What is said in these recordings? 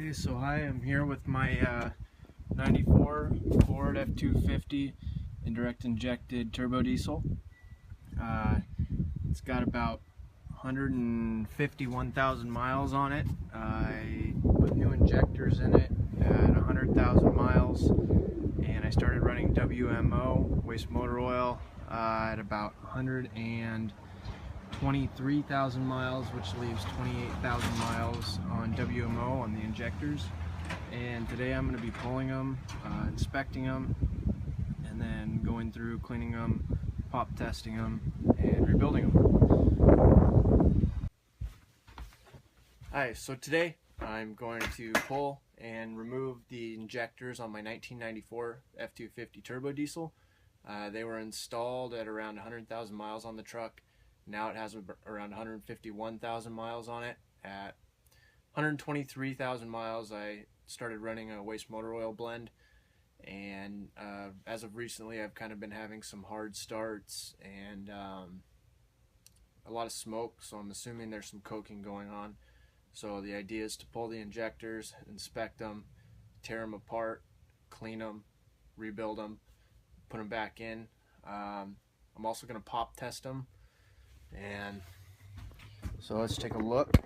Okay, so hi, I'm here with my 94 Ford F-250 indirect injected turbo diesel. It's got about 151,000 miles on it. I put new injectors in it at 100,000 miles, and I started running WMO, waste motor oil, at about 123,000 miles, which leaves 28,000 miles on WMO on the injectors. And today I'm going to be pulling them, inspecting them, and then going through cleaning them, pop testing them, and rebuilding them. Alright, so today I'm going to pull and remove the injectors on my 1994 F-250 turbo diesel. They were installed at around 100,000 miles on the truck. Now it has around 151,000 miles on it. At 123,000 miles, I started running a waste motor oil blend, and as of recently I've kind of been having some hard starts and a lot of smoke, so I'm assuming there's some coking going on. So the idea is to pull the injectors, inspect them, tear them apart, clean them, rebuild them, put them back in. I'm also going to pop test them, and so let's take a look.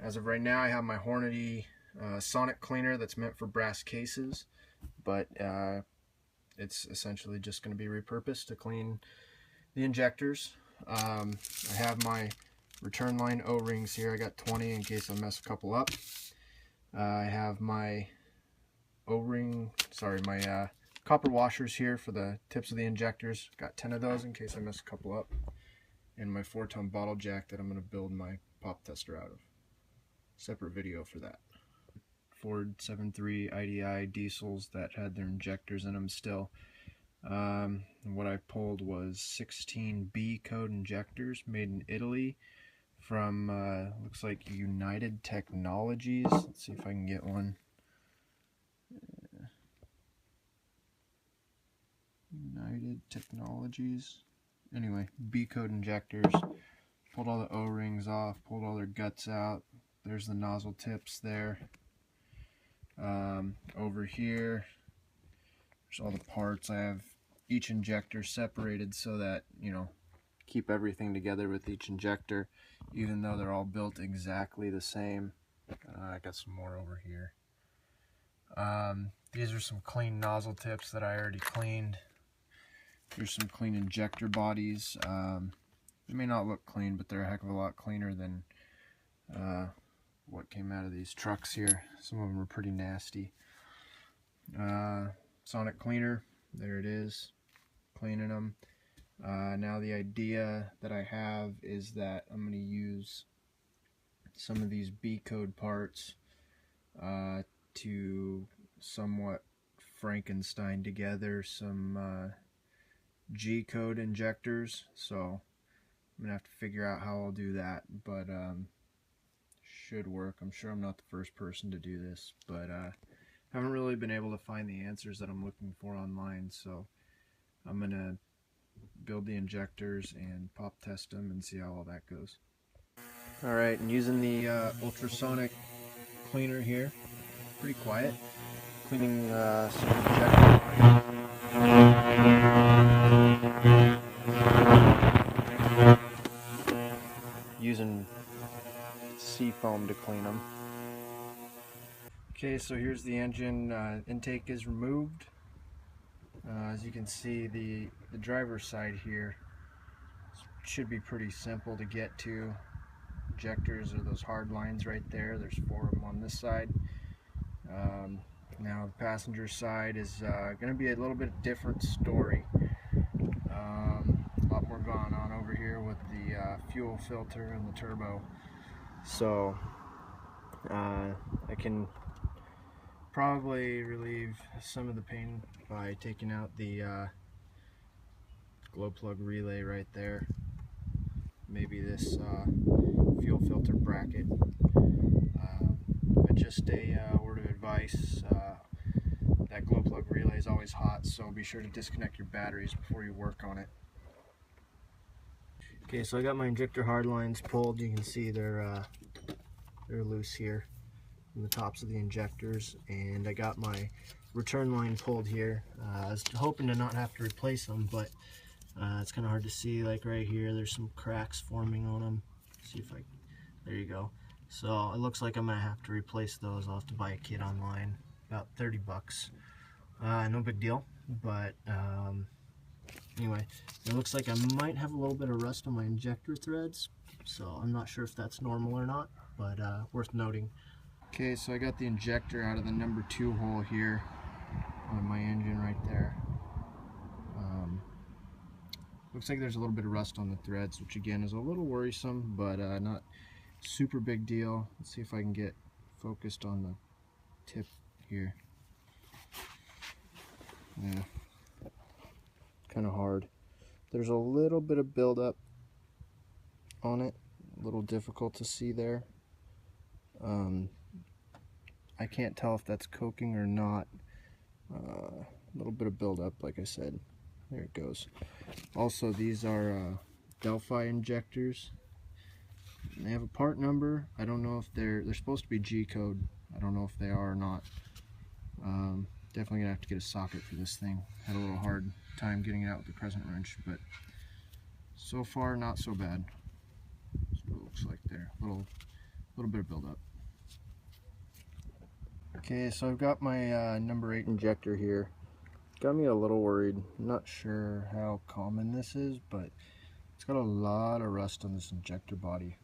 As of right now, I have my Hornady sonic cleaner that's meant for brass cases, but it's essentially just going to be repurposed to clean the injectors. I have my return line O-rings here. I got 20 in case I mess a couple up. I have my my copper washers here for the tips of the injectors. Got 10 of those in case I mess a couple up. And my 4-ton bottle jack that I'm going to build my pop tester out of. Separate video for that. Ford 7.3 IDI diesels that had their injectors in them still. What I pulled was 16 B code injectors made in Italy from looks like United Technologies. Let's see if I can get one. United Technologies. Anyway, B code injectors. Pulled all the O-rings off, pulled all their guts out. There's the nozzle tips there. Over here, there's all the parts. I have each injector separated so that, you know, keep everything together with each injector, even though they're all built exactly the same. I got some more over here. These are some clean nozzle tips that I already cleaned. Here's some clean injector bodies. They may not look clean, but they're a heck of a lot cleaner than what came out of these trucks here. Some of them are pretty nasty. Sonic cleaner, there it is, cleaning them. Now the idea that I have is that I'm going to use some of these B code parts to somewhat Frankenstein together some G code injectors. So I'm gonna have to figure out how I'll do that, but should work. I'm sure I'm not the first person to do this, but haven't really been able to find the answers that I'm looking for online, so I'm gonna build the injectors and pop test them and see how all that goes. Alright, and using the ultrasonic cleaner here, pretty quiet, cleaning some injectors. Using sea foam to clean them. Okay, so here's the engine. Intake is removed. As you can see, the driver's side here should be pretty simple to get to. Injectors are those hard lines right there. There's 4 of them on this side. Now the passenger side is going to be a little bit different story. A lot more going on over here with the fuel filter and the turbo. So I can probably relieve some of the pain by taking out the glow plug relay right there. Maybe this fuel filter bracket. But just a word of advice, that glow plug relay is always hot, so be sure to disconnect your batteries before you work on it. Okay, so I got my injector hard lines pulled. You can see they're they're loose here from the tops of the injectors, and I got my return line pulled here. I was hoping to not have to replace them, but it's kind of hard to see. Like right here, there's some cracks forming on them. See if I, there you go. So it looks like I'm gonna have to replace those. I'll have to buy a kit online, about 30 bucks. No big deal, but anyway, it looks like I might have a little bit of rust on my injector threads, so I'm not sure if that's normal or not, but worth noting. Okay, so I got the injector out of the number 2 hole here on my engine right there. Looks like there's a little bit of rust on the threads, which again is a little worrisome, but not super big deal. Let's see if I can get focused on the tip here. Yeah, kind of hard. There's a little bit of buildup on it, a little difficult to see there. I can't tell if that's coking or not. A little bit of buildup, like I said. There it goes. Also, these are Delphi injectors. They have a part number. I don't know if they're supposed to be G code. I don't know if they are or not. Definitely gonna have to get a socket for this thing. Had a little hard time getting it out with the crescent wrench, but so far not so bad. That's what it looks like there. Little bit of buildup. Okay, so I've got my number 8 injector here. Got me a little worried. I'm not sure how common this is, but it's got a lot of rust on this injector body.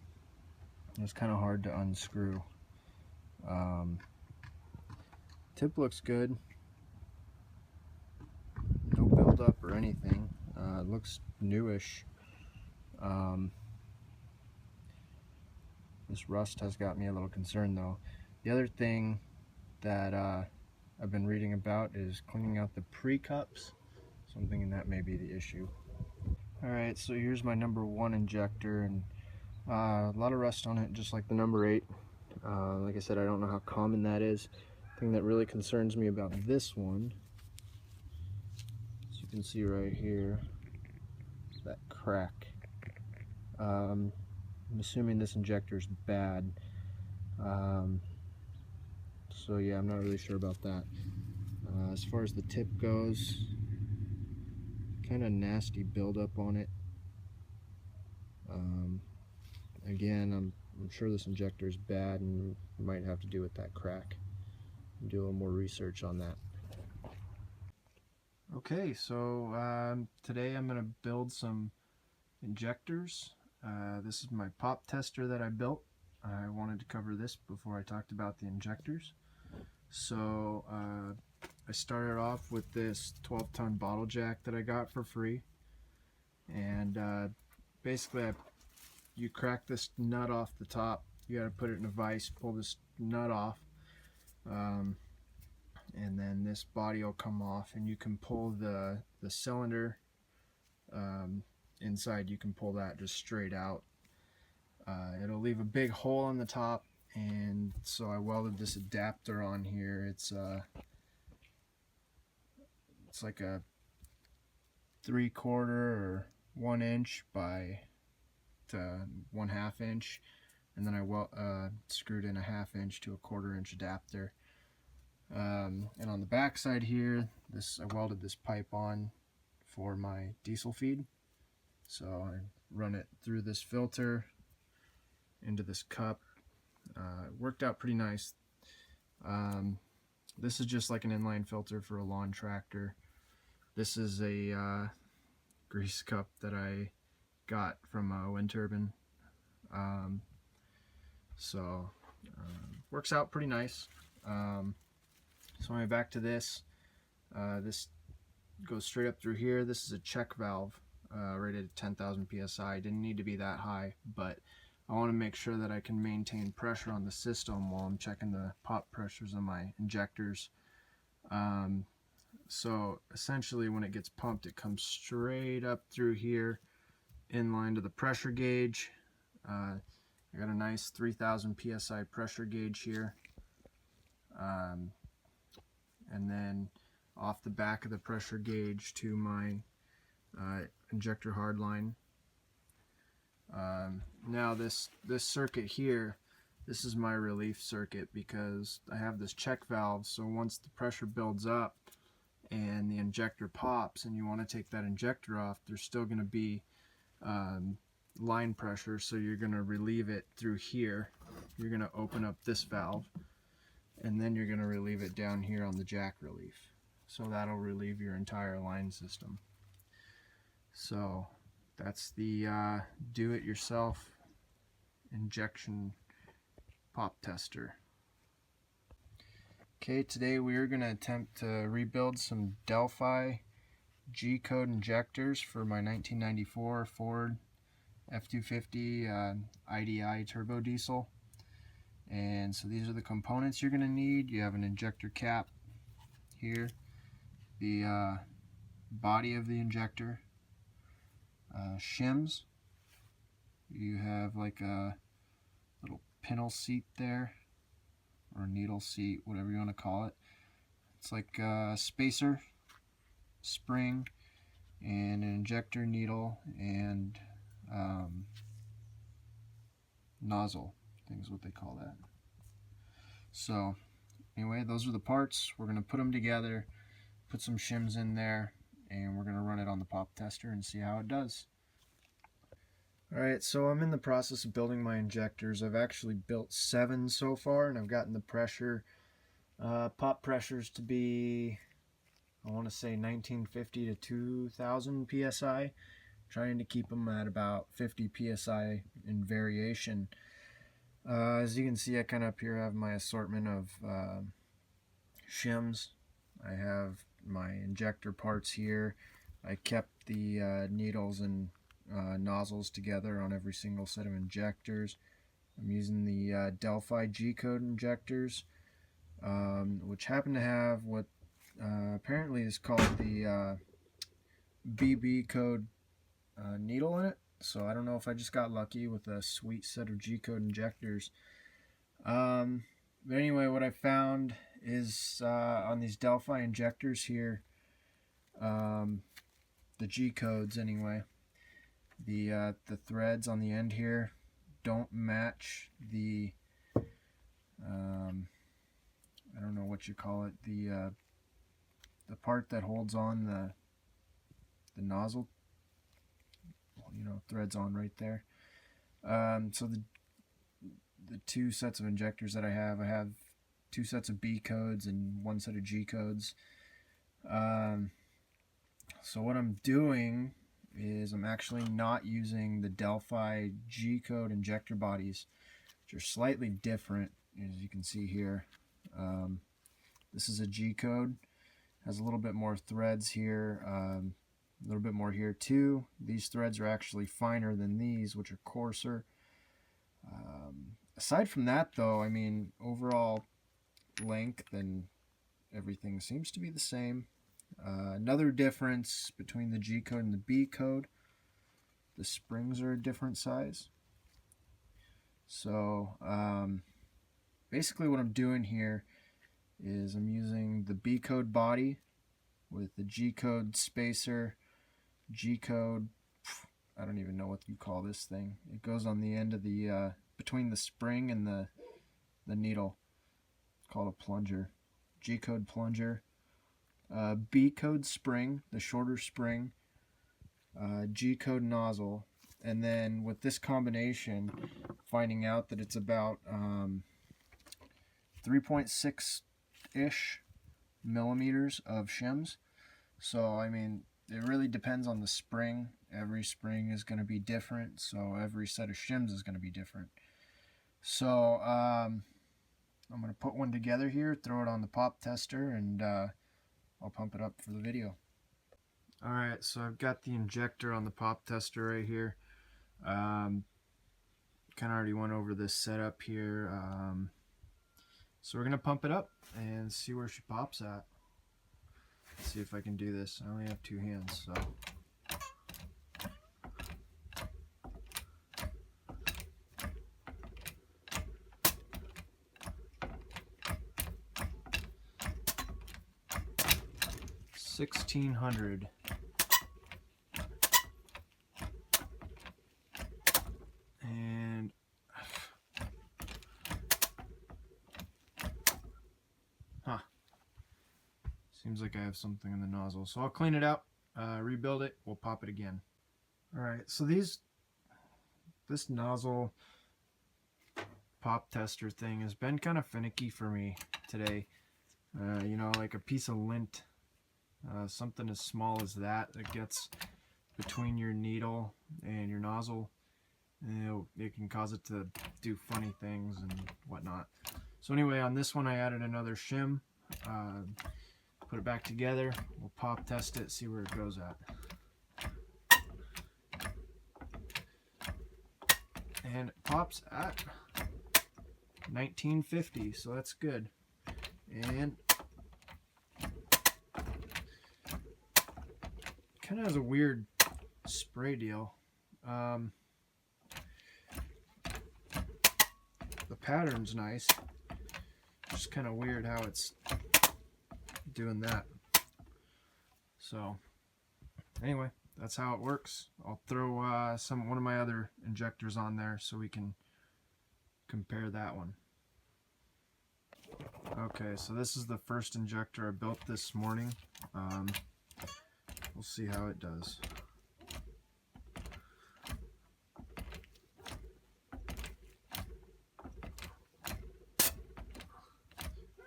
It's kind of hard to unscrew. Tip looks good. No buildup or anything. It looks newish. This rust has got me a little concerned though. The other thing that I've been reading about is cleaning out the pre-cups. So I'm thinking that may be the issue. Alright, so here's my number 1 injector, and a lot of rust on it, just like the number 8. Like I said, I don't know how common that is. The thing that really concerns me about this one, as you can see right here, that crack. I'm assuming this injector is bad. So yeah, I'm not really sure about that. As far as the tip goes, kind of nasty buildup on it. Again, I'm sure this injector is bad and might have to do with that crack. Do a little more research on that. Okay, so today I'm going to build some injectors. This is my pop tester that I built. I wanted to cover this before I talked about the injectors. So I started off with this 12-ton bottle jack that I got for free, and basically you crack this nut off the top. You got to put it in a vise, pull this nut off, and then this body will come off, and you can pull the cylinder inside. You can pull that just straight out. It'll leave a big hole on the top, and so I welded this adapter on here. It's like a 3/4 or 1 inch by 1/2 inch, and then I screwed in a 1/2 inch to a 1/4 inch adapter. And on the back side here, I welded this pipe on for my diesel feed. So I run it through this filter into this cup. It worked out pretty nice. This is just like an inline filter for a lawn tractor. This is a grease cup that I got from a wind turbine. Works out pretty nice. So anyway, back to this. This goes straight up through here. This is a check valve rated at 10,000 psi. Didn't need to be that high, but I want to make sure that I can maintain pressure on the system while I'm checking the pop pressures on my injectors. So essentially when it gets pumped, it comes straight up through here in line to the pressure gauge. I got a nice 3,000 psi pressure gauge here. And then off the back of the pressure gauge to my injector hardline. Now this circuit here, This is my relief circuit because I have this check valve, so once the pressure builds up and the injector pops and you want to take that injector off, there's still going to be line pressure, so you're going to relieve it through here. You're going to open up this valve, and then you're going to relieve it down here on the jack relief. So that'll relieve your entire line system. So that's the do-it-yourself injection pop tester. Okay, today we are going to attempt to rebuild some Delphi G-code injectors for my 1994 Ford F-250 IDI turbo diesel. And so these are the components you're going to need. You have an injector cap here, the body of the injector, shims. You have like a little pintle seat there, or needle seat, whatever you want to call it. It's like a spacer, spring, and an injector needle, and nozzle, I think is what they call that. So anyway, those are the parts. We're going to put them together, put some shims in there, and we're going to run it on the pop tester and see how it does. Alright, so I'm in the process of building my injectors. I've actually built 7 so far, and I've gotten the pressure, pop pressures to be, I want to say 1950 to 2000 psi, trying to keep them at about 50 psi in variation. As you can see, I kind of up here have my assortment of shims. I have my injector parts here. I kept the needles and nozzles together on every single set of injectors. I'm using the Delphi G-code injectors, which happen to have what apparently is called the BB code needle in it. So I don't know if I just got lucky with a sweet set of G-code injectors. But anyway, what I found is on these Delphi injectors here, the G-codes anyway, the threads on the end here don't match the I don't know what you call it, the part that holds on the nozzle, you know, threads on right there. So the 2 sets of injectors that I have 2 sets of B codes and 1 set of G codes. So what I'm doing is I'm actually not using the Delphi G-code injector bodies, which are slightly different, as you can see here. This is a G-code, has a little bit more threads here, a little bit more here too. These threads are actually finer than these, which are coarser. Aside from that though, I mean, overall length and everything seems to be the same. Another difference between the G code and the B code, the springs are a different size. So basically what I'm doing here is I'm using the B code body with the G code spacer, G code, I don't even know what you call this thing. It goes on the end of the between the spring and the needle. It's called a plunger. G code plunger. B code spring, the shorter spring, G code nozzle, and then with this combination, finding out that it's about 3.6-ish millimeters of shims. So I mean, it really depends on the spring. Every spring is going to be different, so every set of shims is going to be different. So I'm going to put one together here, throw it on the pop tester, and I'll pump it up for the video. Alright, so I've got the injector on the pop tester right here. Kind of already went over this setup here. So we're going to pump it up and see where she pops at. Let's see if I can do this. I only have 2 hands, so... $1,600. And Seems like I have something in the nozzle. So I'll clean it out, rebuild it, we'll pop it again. Alright, so this nozzle pop tester thing has been kind of finicky for me today. You know, like a piece of lint, something as small as that gets between your needle and your nozzle, and it can cause it to do funny things and whatnot. So anyway, on this one I added another shim, put it back together, we'll pop test it, see where it goes at. And it pops at 1950, so that's good. And kind of has a weird spray deal. The pattern's nice, just kind of weird how it's doing that. So anyway, that's how it works. I'll throw one of my other injectors on there so we can compare that one. Okay, so this is the first injector I built this morning. We'll see how it does.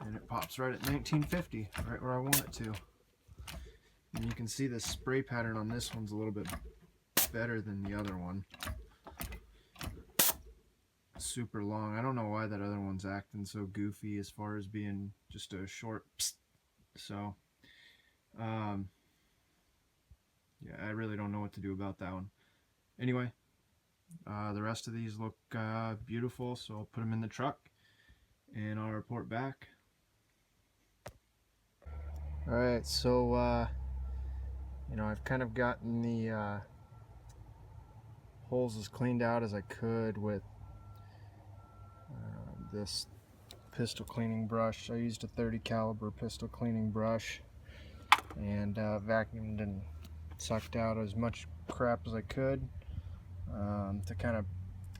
And it pops right at 1950, right where I want it to. And you can see the spray pattern on this one's a little bit better than the other one. Super long. I don't know why that other one's acting so goofy as far as being just a short psst. So yeah, I really don't know what to do about that one. Anyway, the rest of these look beautiful, so I'll put them in the truck and I'll report back. Alright, so you know, I've kind of gotten the holes as cleaned out as I could with this pistol cleaning brush. I used a 30 caliber pistol cleaning brush and vacuumed and sucked out as much crap as I could to kind of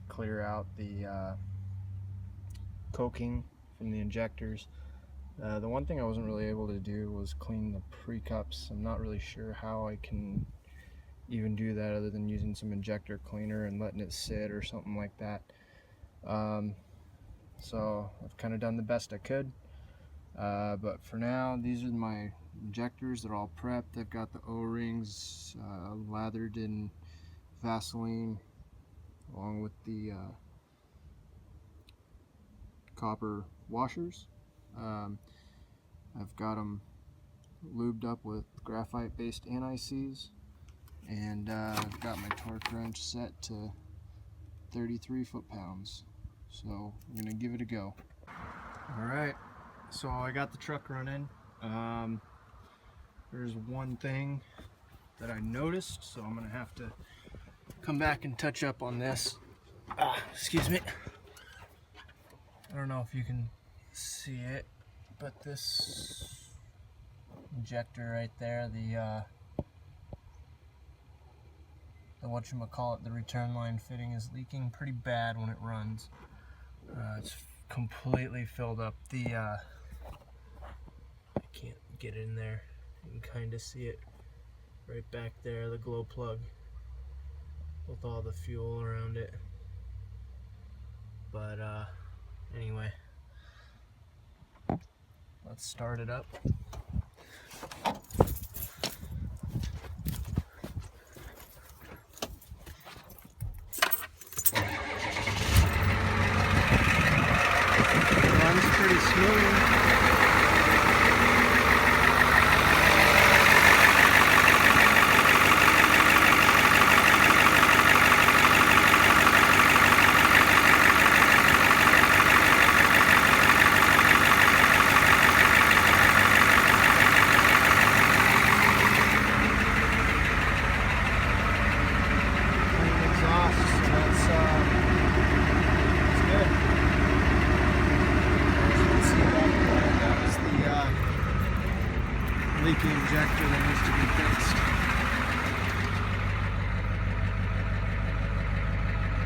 clear out the coking from the injectors. The one thing I wasn't really able to do was clean the pre-cups. I'm not really sure how I can even do that other than using some injector cleaner and letting it sit or something like that. So I've kind of done the best I could, but for now these are my injectors. They're all prepped. I've got the O-rings lathered in Vaseline along with the copper washers. I've got them lubed up with graphite based anti-seize, and I've got my torque wrench set to 33 foot-pounds. So I'm gonna give it a go. Alright, so I got the truck running. There's one thing that I noticed, so I'm gonna have to come back and touch up on this. Excuse me. I don't know if you can see it, but this injector right there, the whatchamacallit, the return line fitting is leaking pretty bad when it runs. It's completely filled up. I can't get in there. You can kind of see it right back there, the glow plug with all the fuel around it. But anyway, let's start it up. Runs pretty smooth.